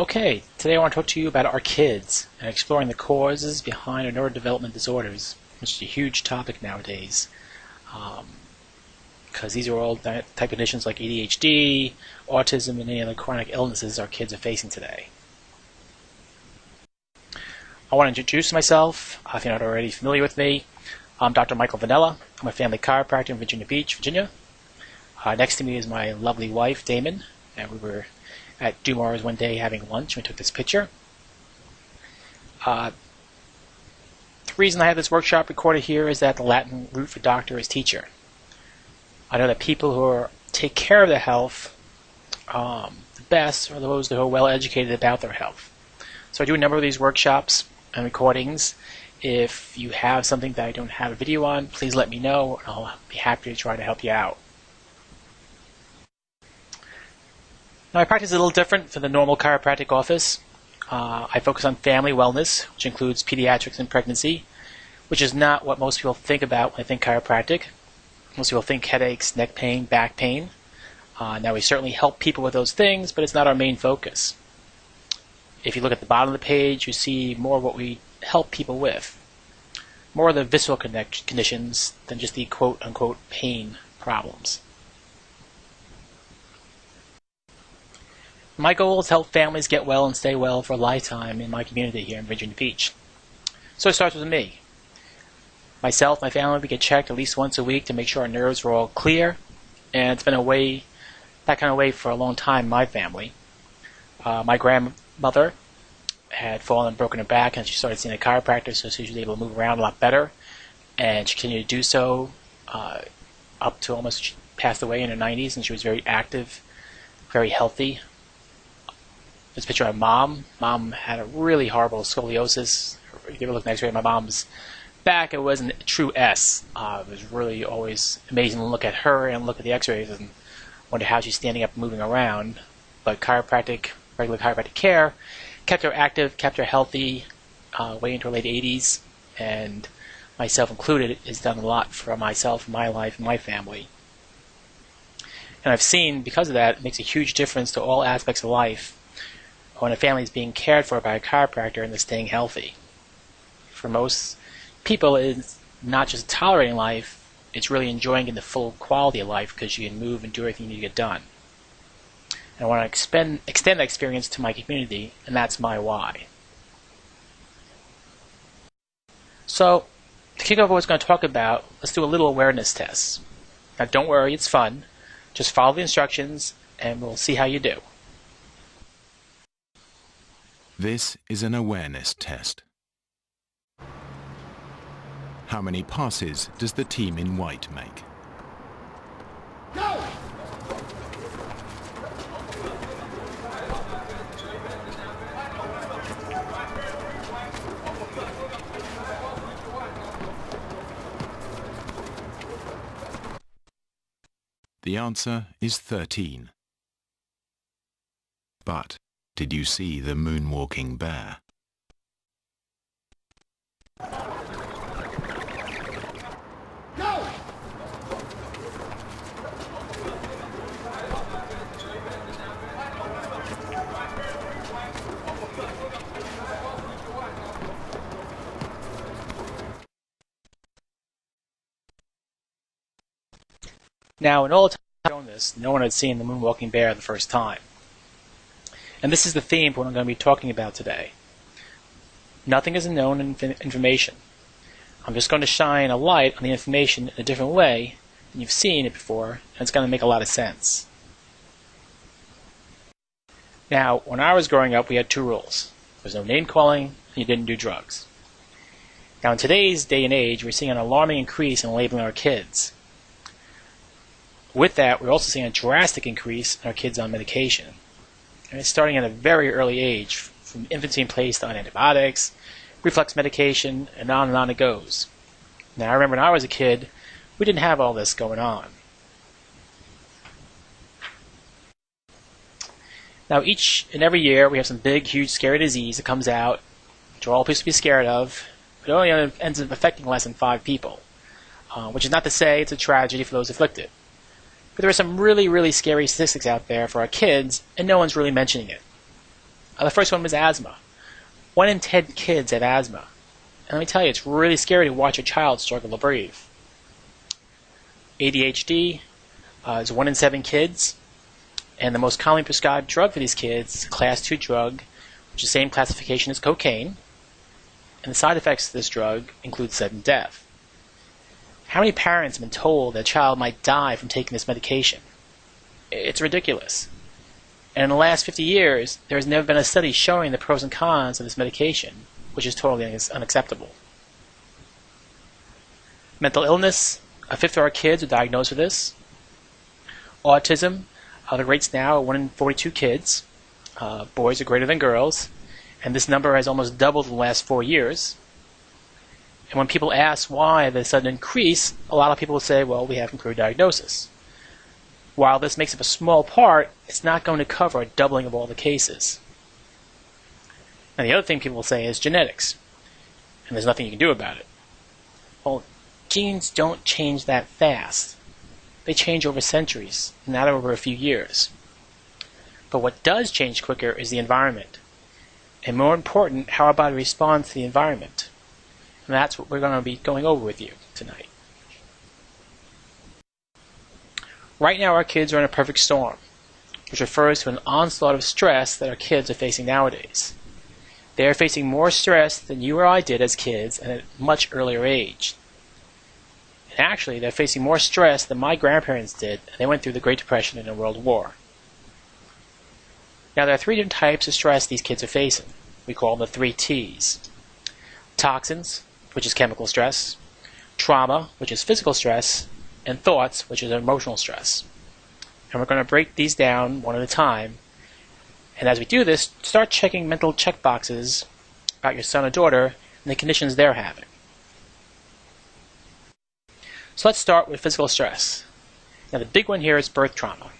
Okay, today I want to talk to you about our kids and exploring the causes behind our neurodevelopment disorders, which is a huge topic nowadays. Because these are all type of conditions like ADHD, autism, and any other chronic illnesses our kids are facing today. I want to introduce myself, if you're not already familiar with me. I'm Dr. Michael Piniella. I'm a family chiropractor in Virginia Beach, Virginia. Next to me is my lovely wife, Damon, and we were at Dumars one day having lunch. We took this picture. The reason I have this workshop recorded here is that the Latin root for doctor is teacher. I know that people who take care of their health the best are those who are well educated about their health. So I do a number of these workshops and recordings. If you have something that I don't have a video on, please let me know, and I'll be happy to try to help you out. Now, my practice is a little different from the normal chiropractic office. I focus on family wellness, which includes pediatrics and pregnancy, which is not what most people think about when they think chiropractic. Most people think headaches, neck pain, back pain. Now, we certainly help people with those things, but it's not our main focus. If you look at the bottom of the page, you see more of what we help people with. More of the visceral conditions than just the quote-unquote pain problems. My goal is to help families get well and stay well for a lifetime in my community here in Virginia Beach. So it starts with me. Myself, my family, we get checked at least once a week to make sure our nerves are all clear. And it's been that kind of way for a long time in my family. My grandmother had fallen and broken her back, and she started seeing a chiropractor, so she was able to move around a lot better. And she continued to do so up to almost she passed away in her 90s, and she was very active, very healthy. This picture of Mom. Mom had a really horrible scoliosis. If you ever look next at my mom's back, it wasn't a true S. It was really always amazing to look at her and look at the x-rays and wonder how she's standing up and moving around. But regular chiropractic care kept her active, kept her healthy, way into her late 80s, and myself included, has done a lot for myself, my life, and my family. And I've seen, because of that, it makes a huge difference to all aspects of life when a family is being cared for by a chiropractor and they're staying healthy. For most people, it's not just tolerating life, it's really enjoying the full quality of life because you can move and do everything you need to get done. And I want to extend that experience to my community, and that's my why. So, to kick off what I was going to talk about, let's do a little awareness test. Now don't worry, it's fun. Just follow the instructions, and we'll see how you do. This is an awareness test. How many passes does the team in white make? Go! The answer is 13. But did you see the Moonwalking Bear? Go! Now, in all the time I've shown this, no one had seen the Moonwalking Bear the first time. And this is the theme for what I'm going to be talking about today. Nothing is unknown information. I'm just going to shine a light on the information in a different way than you've seen it before, and it's going to make a lot of sense. Now, when I was growing up, we had two rules. There was no name calling, and you didn't do drugs. Now, in today's day and age, we're seeing an alarming increase in labeling our kids. With that, we're also seeing a drastic increase in our kids on medication. And it's starting at a very early age, from infancy and placed on antibiotics, reflux medication, and on it goes. Now, I remember when I was a kid, we didn't have all this going on. Now, each and every year, we have some big, huge, scary disease that comes out, which we're all supposed to be scared of, but it only ends up affecting less than 5 people, which is not to say it's a tragedy for those afflicted. But there are some really, really scary statistics out there for our kids, and no one's really mentioning it. The first one was asthma. 1 in 10 kids have asthma. And let me tell you, it's really scary to watch a child struggle to breathe. ADHD is 1 in 7 kids. And the most commonly prescribed drug for these kids is a class 2 drug, which is the same classification as cocaine. And the side effects of this drug include sudden death. How many parents have been told that a child might die from taking this medication? It's ridiculous. And in the last 50 years, there has never been a study showing the pros and cons of this medication, which is totally unacceptable. Mental illness, a fifth of our kids are diagnosed with this. Autism, the rates now are 1 in 42 kids. Boys are greater than girls. And this number has almost doubled in the last 4 years. And when people ask why the sudden increase, a lot of people will say, well, we have improved diagnosis. While this makes up a small part, it's not going to cover a doubling of all the cases. And the other thing people will say is genetics. And there's nothing you can do about it. Well, genes don't change that fast. They change over centuries, not over a few years. But what does change quicker is the environment. And more important, how our body responds to the environment. And that's what we're going to be going over with you tonight. Right now our kids are in a perfect storm, which refers to an onslaught of stress that our kids are facing nowadays. They are facing more stress than you or I did as kids and at a much earlier age. And actually, they're facing more stress than my grandparents did, and they went through the Great Depression and the World War. Now, there are 3 different types of stress these kids are facing. We call them the 3 T's. Toxins, which is chemical stress, trauma, which is physical stress, and thoughts, which is emotional stress. And we're going to break these down one at a time. And as we do this, start checking mental check boxes about your son or daughter and the conditions they're having. So let's start with physical stress. Now the big one here is birth trauma.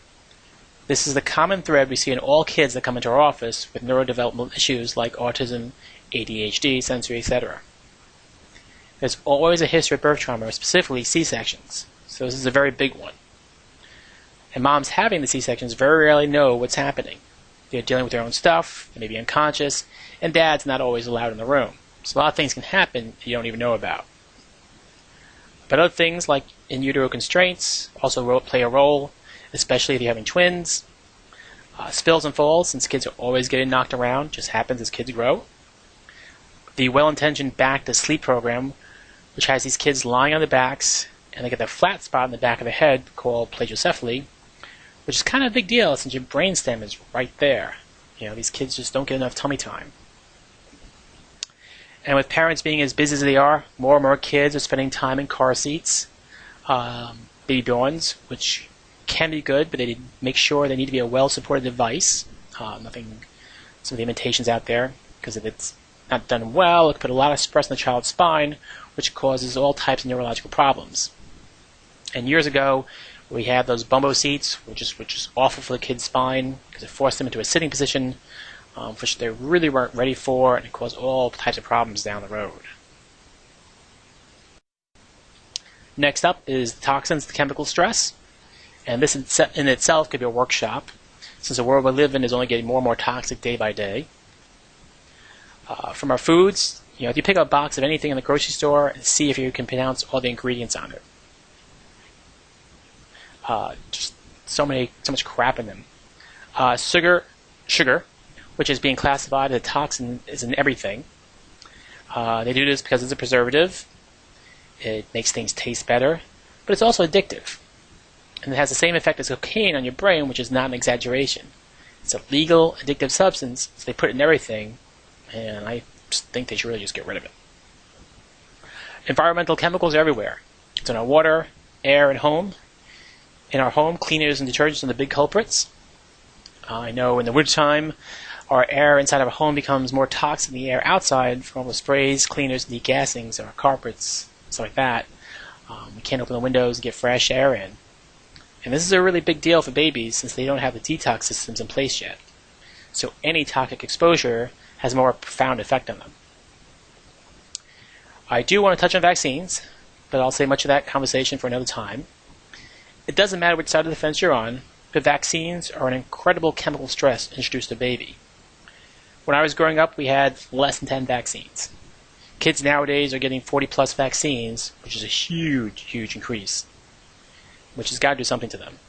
This is the common thread we see in all kids that come into our office with neurodevelopmental issues like autism, ADHD, sensory, etc. There's always a history of birth trauma, specifically C-sections. So this is a very big one. And moms having the C-sections very rarely know what's happening. They're dealing with their own stuff, they may be unconscious, and dad's not always allowed in the room. So a lot of things can happen you don't even know about. But other things like in utero constraints also play a role, especially if you're having twins. Spills and falls, since kids are always getting knocked around, just happens as kids grow. The well-intentioned back to sleep program, which has these kids lying on their backs, and they get that flat spot in the back of the head called plagiocephaly, which is kind of a big deal since your brainstem is right there. You know, these kids just don't get enough tummy time. And with parents being as busy as they are, more and more kids are spending time in car seats, baby bonds, which can be good, but they make sure they need to be a well-supported device. Some of the imitations out there, because if it's not done well, it can put a lot of stress on the child's spine, which causes all types of neurological problems. And years ago, we had those bumbo seats, which is awful for the kid's spine, because it forced them into a sitting position, which they really weren't ready for, and it caused all types of problems down the road. Next up is the toxins, the chemical stress. And this in itself could be a workshop, since the world we live in is only getting more and more toxic day by day. From our foods, if you pick up a box of anything in the grocery store and see if you can pronounce all the ingredients on it. Just so much crap in them. Sugar, which is being classified as a toxin, is in everything. They do this because it's a preservative. It makes things taste better, but it's also addictive. And it has the same effect as cocaine on your brain, which is not an exaggeration. It's a legal, addictive substance, so they put it in everything, and I just think they should really just get rid of it. Environmental chemicals are everywhere. It's in our water, air, and home. In our home, cleaners and detergents are the big culprits. I know in the wintertime, our air inside of our home becomes more toxic than the air outside from all the sprays, cleaners, and degassings, our carpets, stuff like that. We can't open the windows and get fresh air in. And this is a really big deal for babies since they don't have the detox systems in place yet. So any toxic exposure has a more profound effect on them. I do want to touch on vaccines, but I'll save much of that conversation for another time. It doesn't matter which side of the fence you're on, but vaccines are an incredible chemical stress introduced to a baby. When I was growing up, we had less than 10 vaccines. Kids nowadays are getting 40-plus vaccines, which is a huge, huge increase, which has got to do something to them.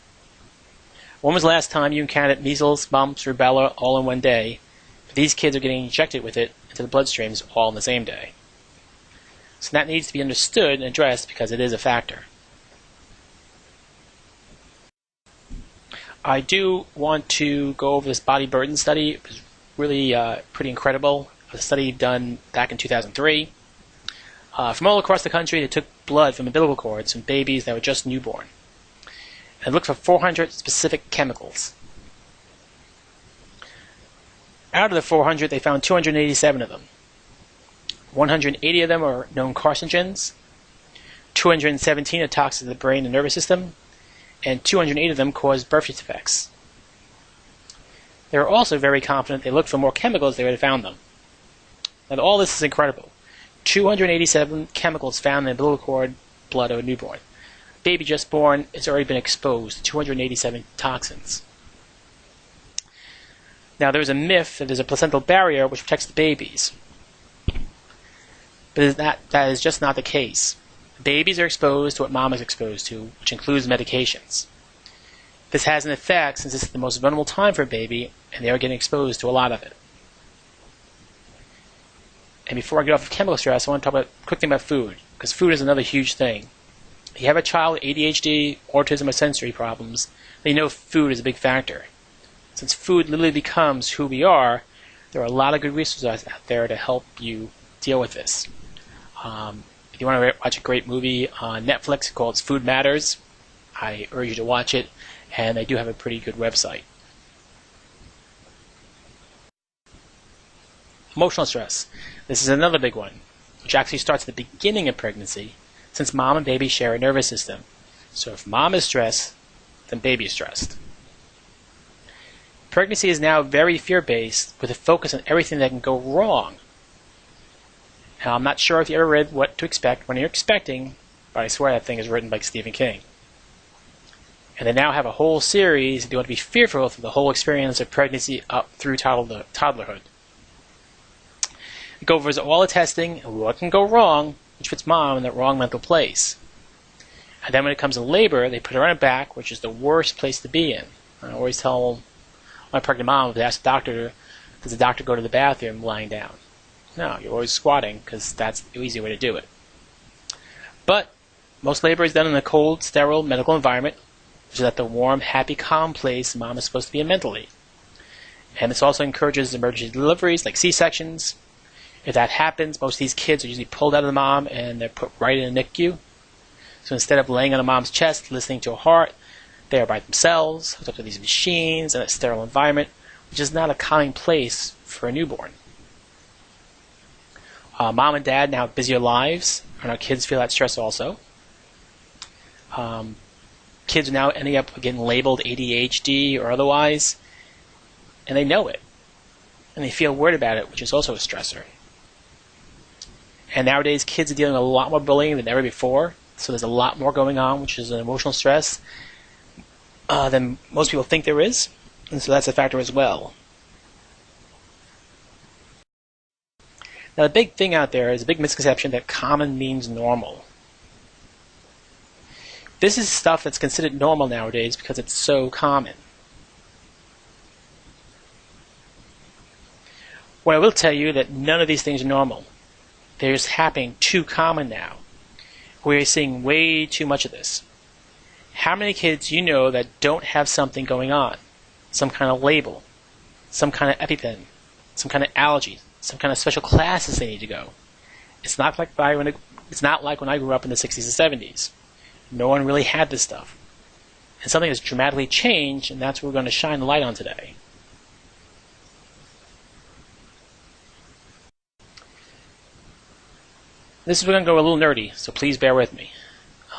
When was the last time you encountered measles, mumps, rubella all in one day? These kids are getting injected with it into the bloodstreams all in the same day. So that needs to be understood and addressed because it is a factor. I do want to go over this body burden study. It was really pretty incredible. A study done back in 2003. From all across the country, they took blood from umbilical cords from babies that were just newborn. And looked for 400 specific chemicals. Out of the 400, they found 287 of them. 180 of them are known carcinogens. 217 are toxic to the brain and nervous system. And 208 of them cause birth defects. They were also very confident they looked for more chemicals they would have found them. Now, all this is incredible. 287 chemicals found in the umbilical cord blood of a newborn. Baby just born has already been exposed to 287 toxins. Now, there's a myth that there's a placental barrier which protects the babies. But that is just not the case. Babies are exposed to what mom is exposed to, which includes medications. This has an effect since this is the most vulnerable time for a baby, and they are getting exposed to a lot of it. And before I get off of chemical stress, I want to talk about a quick thing about food, because food is another huge thing. If you have a child with ADHD, autism, or sensory problems, then you know food is a big factor. Since food literally becomes who we are, there are a lot of good resources out there to help you deal with this. If you want to watch a great movie on Netflix called Food Matters, I urge you to watch it, and they do have a pretty good website. Emotional stress. This is another big one, which actually starts at the beginning of pregnancy, since mom and baby share a nervous system. So if mom is stressed, then baby is stressed. Pregnancy is now very fear-based, with a focus on everything that can go wrong. Now, I'm not sure if you ever read What to Expect When You're Expecting, but I swear that thing is written by Stephen King. And they now have a whole series if you want to be fearful of the whole experience of pregnancy up through toddlerhood. It covers all the testing and what can go wrong, which puts mom in that wrong mental place. And then when it comes to labor, they put her on her back, which is the worst place to be in. I always tell my pregnant mom to ask the doctor, does the doctor go to the bathroom lying down? No, you're always squatting, because that's the easy way to do it. But most labor is done in a cold, sterile medical environment, which is at the warm, happy, calm place mom is supposed to be in mentally. And this also encourages emergency deliveries like C-sections. If that happens, most of these kids are usually pulled out of the mom and they're put right in a NICU. So instead of laying on a mom's chest listening to a heart, they are by themselves, hooked up to these machines in a sterile environment, which is not a calming place for a newborn. Mom and dad now have busier lives, and our kids feel that stress also. Kids are now ending up getting labeled ADHD or otherwise, and they know it. And they feel worried about it, which is also a stressor. And nowadays, kids are dealing with a lot more bullying than ever before, so there's a lot more going on, which is an emotional stress, than most people think there is, and so that's a factor as well. Now, the big thing out there is a big misconception that common means normal. This is stuff that's considered normal nowadays because it's so common. Well, I will tell you that none of these things are normal. They're just happening too common now. We're seeing way too much of this. How many kids you know that don't have something going on? Some kind of label, some kind of EpiPen, some kind of allergy, some kind of special classes they need to go. It's not like when I grew up in the 60s and 70s. No one really had this stuff. And something has dramatically changed, and that's what we're going to shine the light on today. This is going to go a little nerdy, so please bear with me.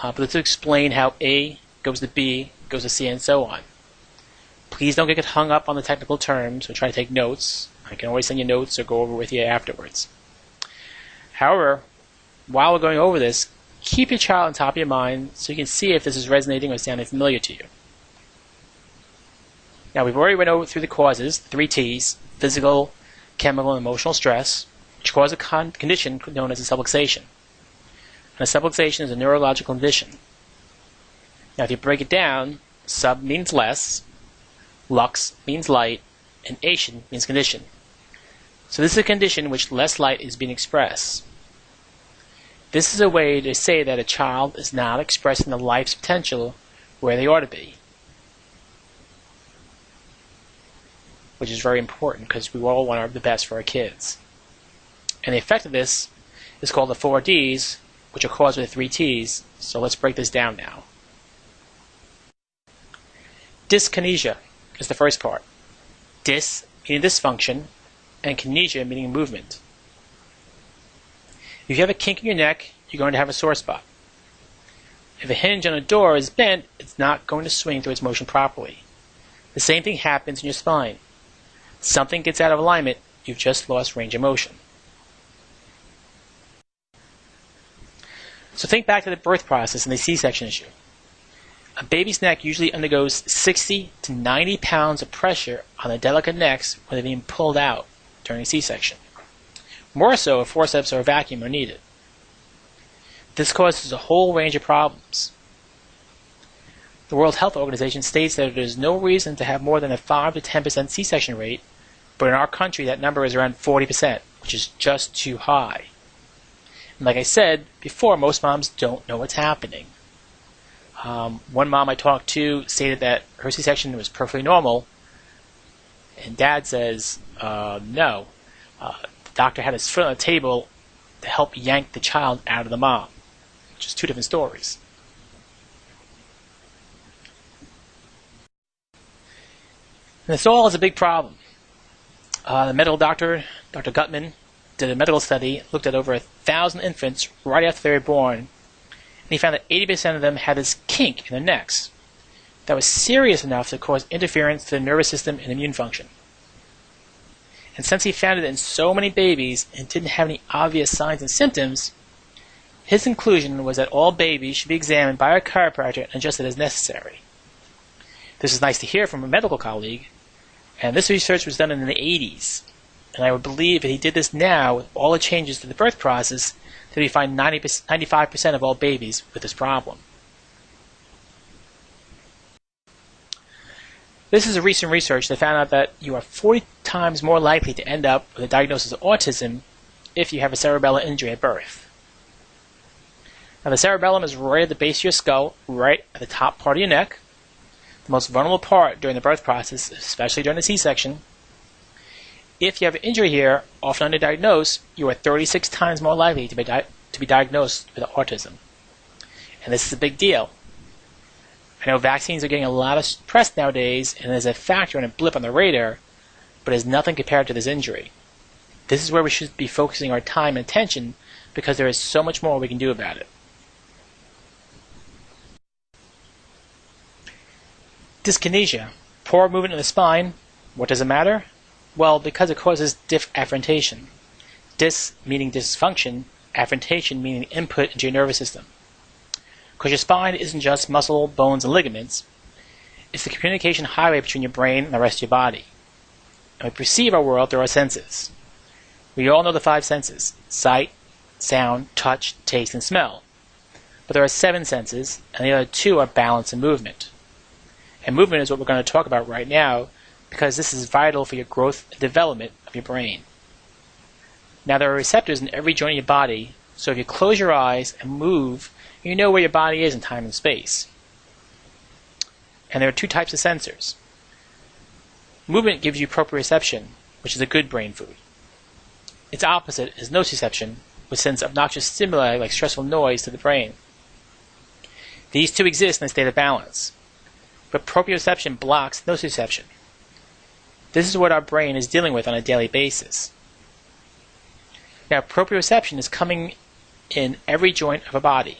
But let's explain how A goes to B, goes to C, and so on. Please don't get hung up on the technical terms or try to take notes. I can always send you notes or go over with you afterwards. However, while we're going over this, keep your child on top of your mind so you can see if this is resonating or sounding familiar to you. Now, we've already went over through the causes, 3 T's: physical, chemical and emotional stress, which cause a condition known as a subluxation. And a subluxation is a neurological condition. Now, if you break it down, sub means less, lux means light, and ation means condition. So this is a condition in which less light is being expressed. This is a way to say that a child is not expressing the life's potential where they ought to be, which is very important because we all want the best for our kids. And the effect of this is called the 4 Ds, which are caused by the 3 Ts. So let's break this down now. Dyskinesia is the first part. Dys meaning dysfunction, and kinesia meaning movement. If you have a kink in your neck, you're going to have a sore spot. If a hinge on a door is bent, it's not going to swing through its motion properly. The same thing happens in your spine. Something gets out of alignment, you've just lost range of motion. So think back to the birth process and the C-section issue. A baby's neck usually undergoes 60 to 90 pounds of pressure on the delicate necks when they're being pulled out during a C-section. More so if forceps or a vacuum are needed. This causes a whole range of problems. The World Health Organization states that there is no reason to have more than a 5 to 10% C-section rate, but in our country that number is around 40%, which is just too high. And like I said before, most moms don't know what's happening. One mom I talked to stated that her C-section was perfectly normal, and dad says, no. The doctor had his foot on the table to help yank the child out of the mom. Just two different stories. And this all is a big problem. The medical doctor, Dr. Gutman, did a medical study, looked at over 1,000 infants right after they were born, and he found that 80% of them had this kink in their necks that was serious enough to cause interference to the nervous system and immune function. And since he found it in so many babies and didn't have any obvious signs and symptoms, his conclusion was that all babies should be examined by a chiropractor and adjusted as necessary. This is nice to hear from a medical colleague, and this research was done in the 80s. And I would believe that he did this now with all the changes to the birth process that we find 95% of all babies with this problem. This is a recent research that found out that you are 40 times more likely to end up with a diagnosis of autism if you have a cerebellar injury at birth. Now the cerebellum is right at the base of your skull, right at the top part of your neck, the most vulnerable part during the birth process, especially during the C-section. If you have an injury here, often underdiagnosed, you are 36 times more likely to be diagnosed with autism. And this is a big deal. I know vaccines are getting a lot of press nowadays, and is a factor and a blip on the radar, but is nothing compared to this injury. This is where we should be focusing our time and attention, because there is so much more we can do about it. Dyskinesia, poor movement in the spine. What does it matter? Well, because it causes afferentation. Dys meaning dysfunction, afferentation meaning input into your nervous system. Because your spine isn't just muscle, bones, and ligaments. It's the communication highway between your brain and the rest of your body. And we perceive our world through our senses. We all know the 5 senses: sight, sound, touch, taste, and smell. But there are 7 senses, and the other 2 are balance and movement. And movement is what we're going to talk about right now, because this is vital for your growth and development of your brain. Now there are receptors in every joint in your body, so if you close your eyes and move, you know where your body is in time and space. And there are 2 types of sensors. Movement gives you proprioception, which is a good brain food. Its opposite is nociception, which sends obnoxious stimuli like stressful noise to the brain. These 2 exist in a state of balance, but proprioception blocks nociception. This is what our brain is dealing with on a daily basis. Now, proprioception is coming in every joint of a body,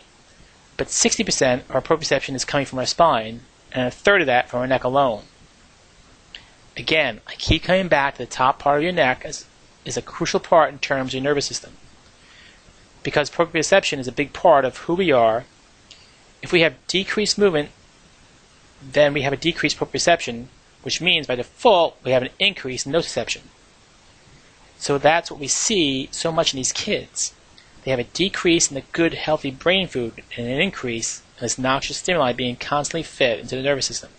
but 60% of our proprioception is coming from our spine, and a third of that from our neck alone. Again, I keep coming back to the top part of your neck as is a crucial part in terms of your nervous system. Because proprioception is a big part of who we are, if we have decreased movement, then we have a decreased proprioception, which means by default we have an increase in nociception. So that's what we see so much in these kids. They have a decrease in the good, healthy brain food and an increase in this noxious stimuli being constantly fed into the nervous system,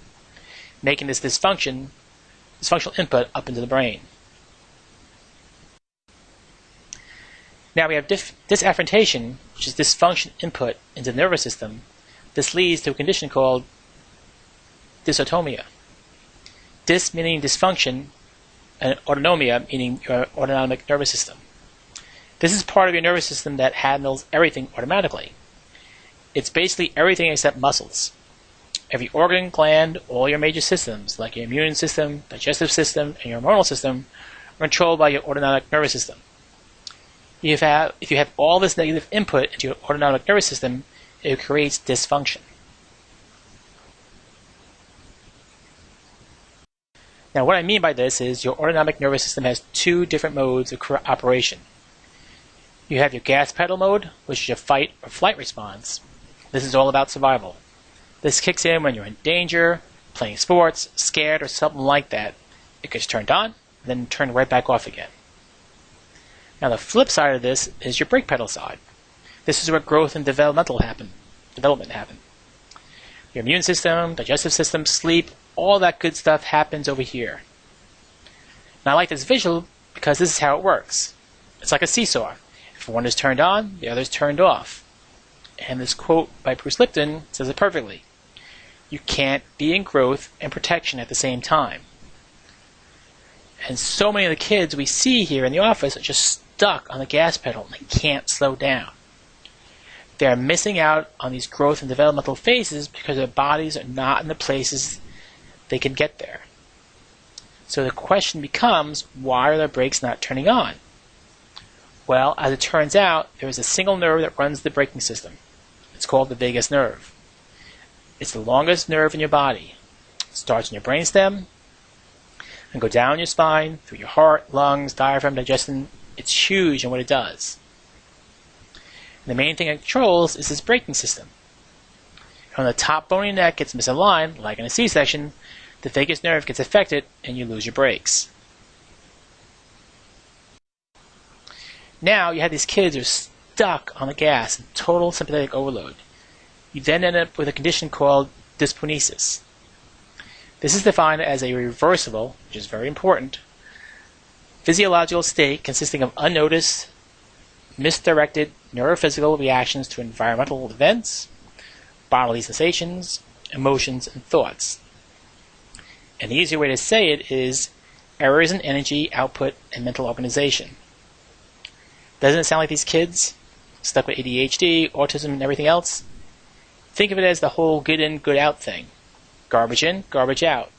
making this dysfunctional input up into the brain. Now we have disafferentation, which is dysfunction input into the nervous system. This leads to a condition called dysautonomia. Dys meaning dysfunction, and autonomia meaning your autonomic nervous system. This is part of your nervous system that handles everything automatically. It's basically everything except muscles. Every organ, gland, all your major systems, like your immune system, digestive system, and your hormonal system, are controlled by your autonomic nervous system. If you have all this negative input into your autonomic nervous system, it creates dysfunction. Now, what I mean by this is your autonomic nervous system has two different modes of operation. You have your gas pedal mode, which is your fight or flight response. This is all about survival. This kicks in when you're in danger, playing sports, scared, or something like that. It gets turned on, then turned right back off again. Now, the flip side of this is your brake pedal side. This is where growth and development happen. Your immune system, digestive system, sleep, all that good stuff happens over here. Now, I like this visual because this is how it works. It's like a seesaw. If one is turned on, the other is turned off. And this quote by Bruce Lipton says it perfectly. You can't be in growth and protection at the same time. And so many of the kids we see here in the office are just stuck on the gas pedal and they can't slow down. They're missing out on these growth and developmental phases because their bodies are not in the places they can get there. So the question becomes, why are their brakes not turning on? Well, as it turns out, there is a single nerve that runs the braking system. It's called the vagus nerve. It's the longest nerve in your body. It starts in your brainstem and go down your spine, through your heart, lungs, diaphragm, digestion. It's huge in what it does. And the main thing it controls is this braking system. When the top bone of your neck gets misaligned, like in a C-section, the vagus nerve gets affected and you lose your brakes. Now you have these kids who are stuck on the gas in total sympathetic overload. You then end up with a condition called Disprinesis. This is defined as a reversible, which is very important, physiological state consisting of unnoticed, misdirected neurophysical reactions to environmental events, bodily sensations, emotions, and thoughts. An easier way to say it is errors in energy, output, and mental organization. Doesn't it sound like these kids, stuck with ADHD, autism, and everything else? Think of it as the whole good in, good out thing. Garbage in, garbage out.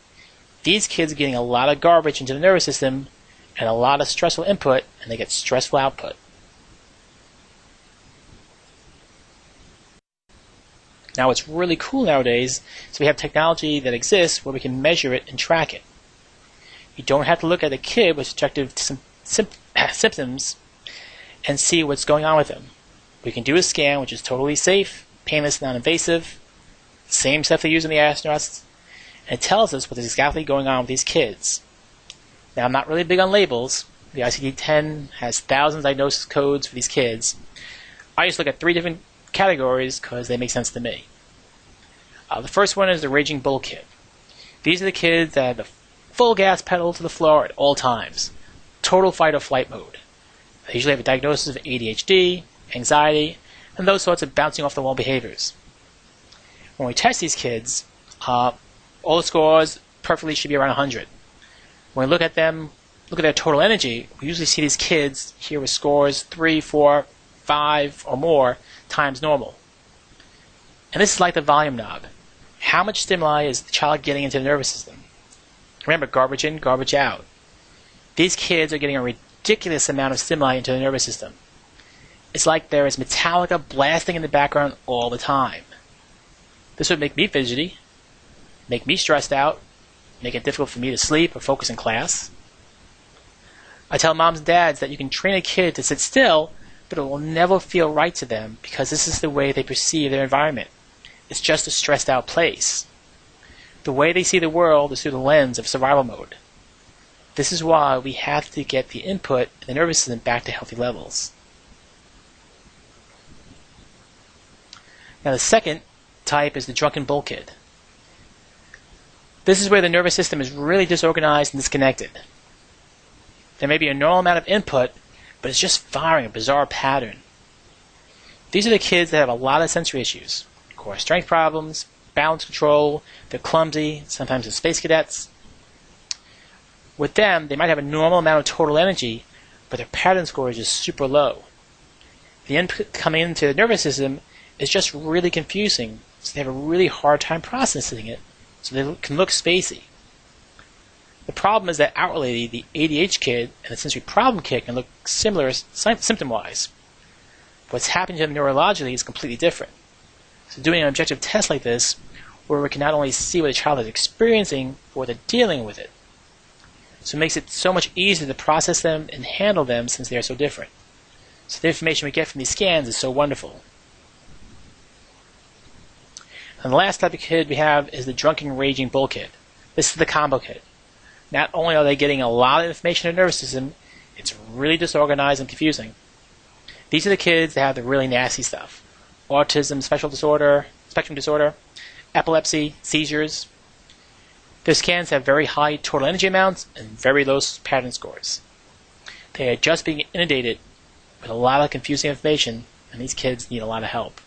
These kids are getting a lot of garbage into the nervous system and a lot of stressful input, and they get stressful output. Now, what's really cool nowadays is we have technology that exists where we can measure it and track it. You don't have to look at a kid with subjective symptoms and see what's going on with them. We can do a scan, which is totally safe, painless, non-invasive, same stuff they use in the astronauts, and it tells us what is exactly going on with these kids. Now, I'm not really big on labels. The ICD-10 has thousands of diagnosis codes for these kids. I just look at 3 different categories because they make sense to me. The first one is the raging bull kid. These are the kids that have the full gas pedal to the floor at all times. Total fight or flight mode. They usually have a diagnosis of ADHD, anxiety, and those sorts of bouncing off the wall behaviors. When we test these kids, all the scores perfectly should be around 100. When we look at them, look at their total energy, we usually see these kids here with scores 3, 4, 5 or more times normal. And this is like the volume knob. How much stimuli is the child getting into the nervous system? Remember, garbage in, garbage out. These kids are getting a ridiculous amount of stimuli into the nervous system. It's like there is Metallica blasting in the background all the time. This would make me fidgety, make me stressed out, make it difficult for me to sleep or focus in class. I tell moms and dads that you can train a kid to sit still, but it will never feel right to them because this is the way they perceive their environment. It's just a stressed out place. The way they see the world is through the lens of survival mode. This is why we have to get the input in the nervous system back to healthy levels. Now the second type is the drunken bull kid. This is where the nervous system is really disorganized and disconnected. There may be a normal amount of input, but it's just firing a bizarre pattern. These are the kids that have a lot of sensory issues, core strength problems, balance control, they're clumsy, sometimes they're space cadets. With them, they might have a normal amount of total energy, but their pattern score is just super low. The input coming into the nervous system is just really confusing, so they have a really hard time processing it, so they can look spacey. The problem is that outwardly, the ADHD kid and the sensory problem kid can look similar symptom-wise. What's happening to them neurologically is completely different. So doing an objective test like this, where we can not only see what a child is experiencing, but what they're dealing with it. So it makes it so much easier to process them and handle them since they are so different. So the information we get from these scans is so wonderful. And the last type of kid we have is the drunken raging bull kid. This is the combo kid. Not only are they getting a lot of information in their nervous system, it's really disorganized and confusing. These are the kids that have the really nasty stuff. Autism, spectrum disorder, epilepsy, seizures. Their scans have very high total energy amounts and very low pattern scores. They are just being inundated with a lot of confusing information, and these kids need a lot of help.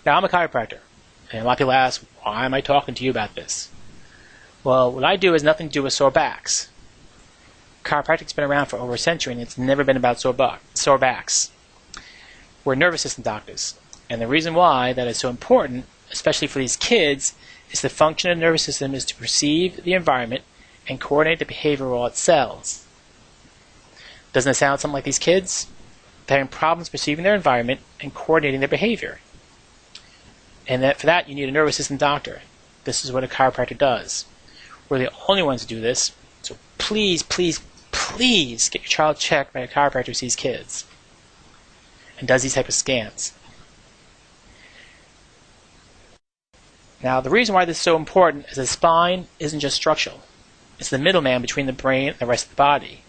Now, I'm a chiropractor, and a lot of people ask, why am I talking to you about this? Well, what I do has nothing to do with sore backs. Chiropractic's been around for over a century, and it's never been about sore backs. We're nervous system doctors, and the reason why that is so important, especially for these kids, is the function of the nervous system is to perceive the environment and coordinate the behavior of all its cells. Doesn't it sound something like these kids? They're having problems perceiving their environment and coordinating their behavior. And for that, you need a nervous system doctor. This is what a chiropractor does. We're the only ones who do this, so please, please, please get your child checked by a chiropractor who sees kids and does these type of scans. Now, the reason why this is so important is the spine isn't just structural. It's the middleman between the brain and the rest of the body.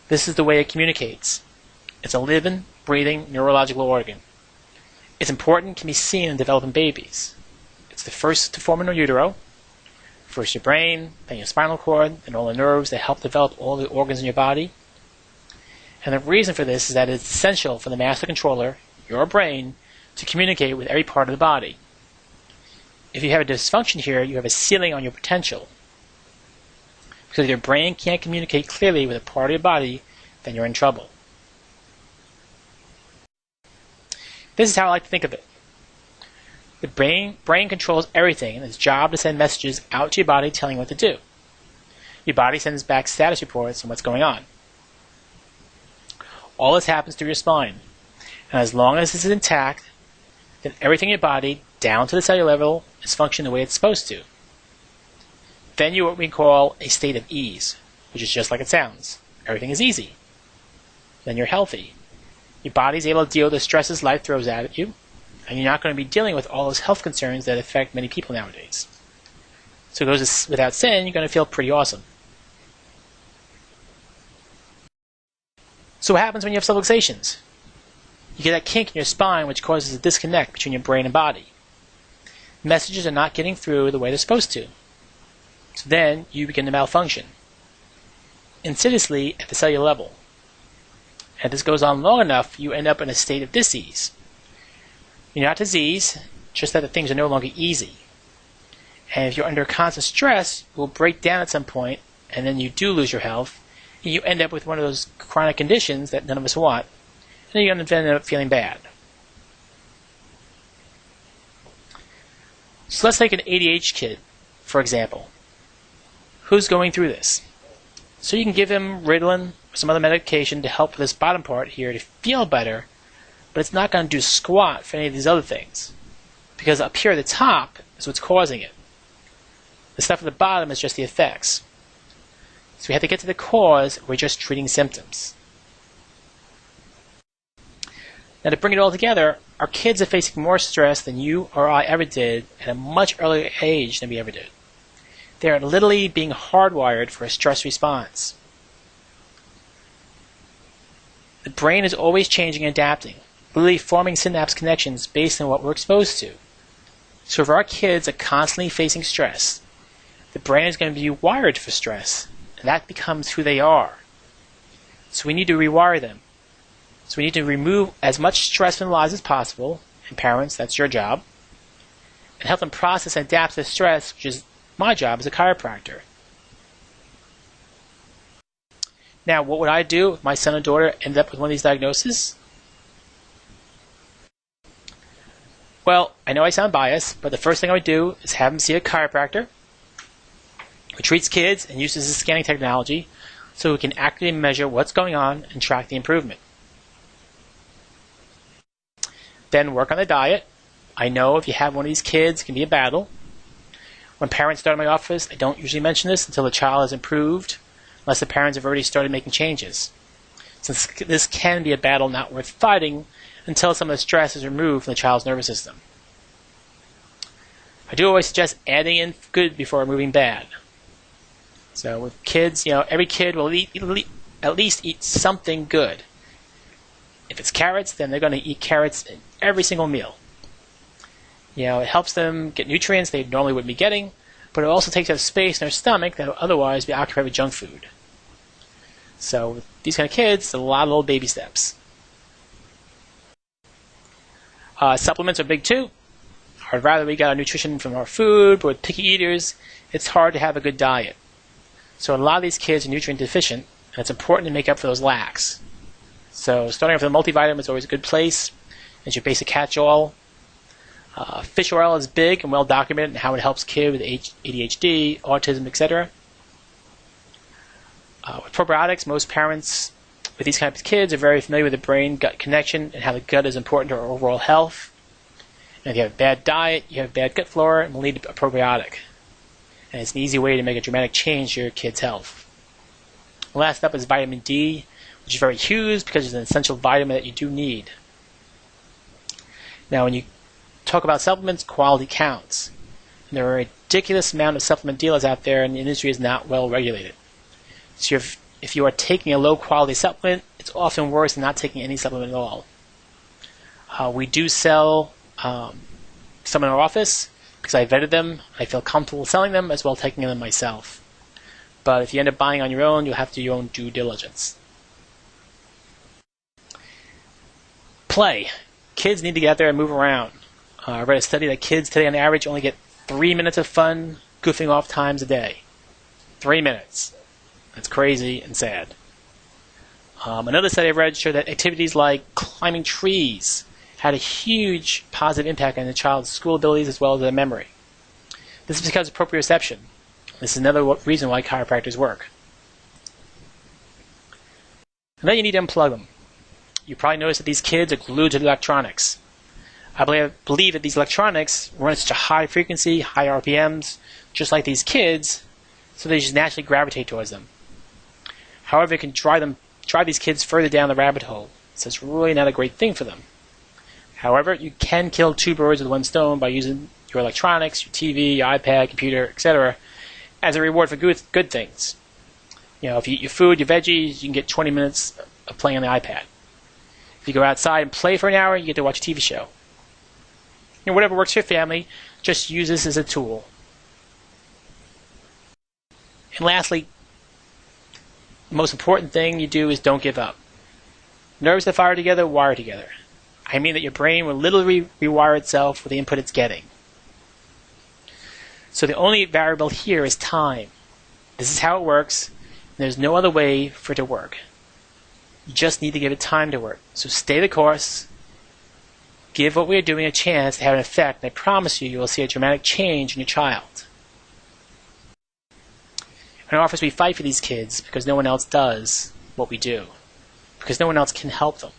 This is the way it communicates. It's a living, breathing, neurological organ. It's important, can be seen in developing babies. It's the first to form in utero. First your brain, then your spinal cord, and all the nerves that help develop all the organs in your body. And the reason for this is that it's essential for the master controller, your brain, to communicate with every part of the body. If you have a dysfunction here, you have a ceiling on your potential. Because if your brain can't communicate clearly with a part of your body, then you're in trouble. This is how I like to think of it. The brain controls everything, and its job to send messages out to your body telling you what to do. Your body sends back status reports on what's going on. All this happens through your spine. And as long as this is intact, then everything in your body, down to the cellular level, is functioning the way it's supposed to. Then you're what we call a state of ease, which is just like it sounds. Everything is easy. Then you're healthy. Your body's able to deal with the stresses life throws at you, and you're not going to be dealing with all those health concerns that affect many people nowadays. So it goes without saying, you're going to feel pretty awesome. So what happens when you have subluxations? You get that kink in your spine, which causes a disconnect between your brain and body. Messages are not getting through the way they're supposed to. So then you begin to malfunction, insidiously at the cellular level. And if this goes on long enough, you end up in a state of dis-ease. You're not disease, just that the things are no longer easy. And if you're under constant stress, it will break down at some point, and then you do lose your health, and you end up with one of those chronic conditions that none of us want, and then you're going to end up feeling bad. So let's take an ADHD kid, for example, who's going through this. So you can give him Ritalin or some other medication to help with this bottom part here to feel better, but it's not going to do squat for any of these other things, because up here at the top is what's causing it. The stuff at the bottom is just the effects. So we have to get to the cause, we're just treating symptoms. Now to bring it all together, our kids are facing more stress than you or I ever did at a much earlier age than we ever did. They are literally being hardwired for a stress response. The brain is always changing and adapting, literally forming synapse connections based on what we're exposed to. So if our kids are constantly facing stress, the brain is going to be wired for stress, and that becomes who they are. So we need to rewire them. So we need to remove as much stress from their lives as possible, and parents, that's your job, and help them process and adapt to the stress, which is my job as a chiropractor. Now, what would I do if my son or daughter ended up with one of these diagnoses? Well, I know I sound biased, but the first thing I would do is have them see a chiropractor who treats kids and uses the scanning technology so we can accurately measure what's going on and track the improvement. Then work on the diet. I know if you have one of these kids, it can be a battle. When parents start in my office, I don't usually mention this until the child has improved, unless the parents have already started making changes, since this can be a battle not worth fighting until some of the stress is removed from the child's nervous system. I do always suggest adding in good before removing bad. So with kids, every kid will at least eat something good. If it's carrots, then they're going to eat carrots in every single meal. It helps them get nutrients they normally wouldn't be getting, but it also takes up space in their stomach that would otherwise be occupied with junk food. So with these kind of kids, a lot of little baby steps. Supplements are big too. I'd rather we got our nutrition from our food, but with picky eaters, it's hard to have a good diet. So a lot of these kids are nutrient deficient, and it's important to make up for those lacks. So starting off with a multivitamin is always a good place. It's your basic catch-all. Fish oil is big and well documented in how it helps kids with ADHD, autism, etc. With probiotics, most parents with these kinds of kids are very familiar with the brain-gut connection and how the gut is important to our overall health. And if you have a bad diet, you have bad gut flora, and will need a probiotic. And it's an easy way to make a dramatic change to your kid's health. Last up is vitamin D, which is very huge because it's an essential vitamin that you do need. Now, when you talk about supplements, quality counts. And there are a ridiculous amount of supplement dealers out there, and the industry is not well regulated. So if you are taking a low-quality supplement, it's often worse than not taking any supplement at all. We do sell some in our office because I vetted them. I feel comfortable selling them as well as taking them myself. But if you end up buying on your own, you'll have to do your own due diligence. Play. Kids need to get out there and move around. I read a study that kids today on average only get 3 minutes of fun goofing off times a day. 3 minutes. That's crazy and sad. Another study I read showed that activities like climbing trees had a huge positive impact on the child's school abilities as well as their memory. This is because of proprioception. This is another reason why chiropractors work. And then you need to unplug them. You probably noticed that these kids are glued to the electronics. I believe that these electronics run at such a high frequency, high RPMs, just like these kids, so they just naturally gravitate towards them. However, it can drive these kids further down the rabbit hole, so it's really not a great thing for them. However, you can kill two birds with one stone by using your electronics, your TV, your iPad, computer, etc., as a reward for good things. If you eat your food, your veggies, you can get 20 minutes of playing on the iPad. If you go outside and play for an hour, you get to watch a TV show. Whatever works for your family, just use this as a tool. And lastly, the most important thing you do is don't give up. Nerves that fire together, wire together. I mean that your brain will literally rewire itself with the input it's getting. So the only variable here is time. This is how it works, and there's no other way for it to work. You just need to give it time to work. So stay the course. Give what we are doing a chance to have an effect, and I promise you will see a dramatic change in your child. In our office, we fight for these kids because no one else does what we do, because no one else can help them.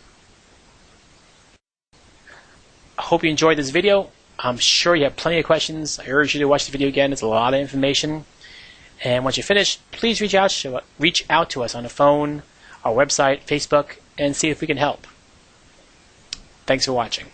I hope you enjoyed this video. I'm sure you have plenty of questions. I urge you to watch the video again. It's a lot of information. And once you're finished, please reach out to us on the phone, our website, Facebook, and see if we can help. Thanks for watching.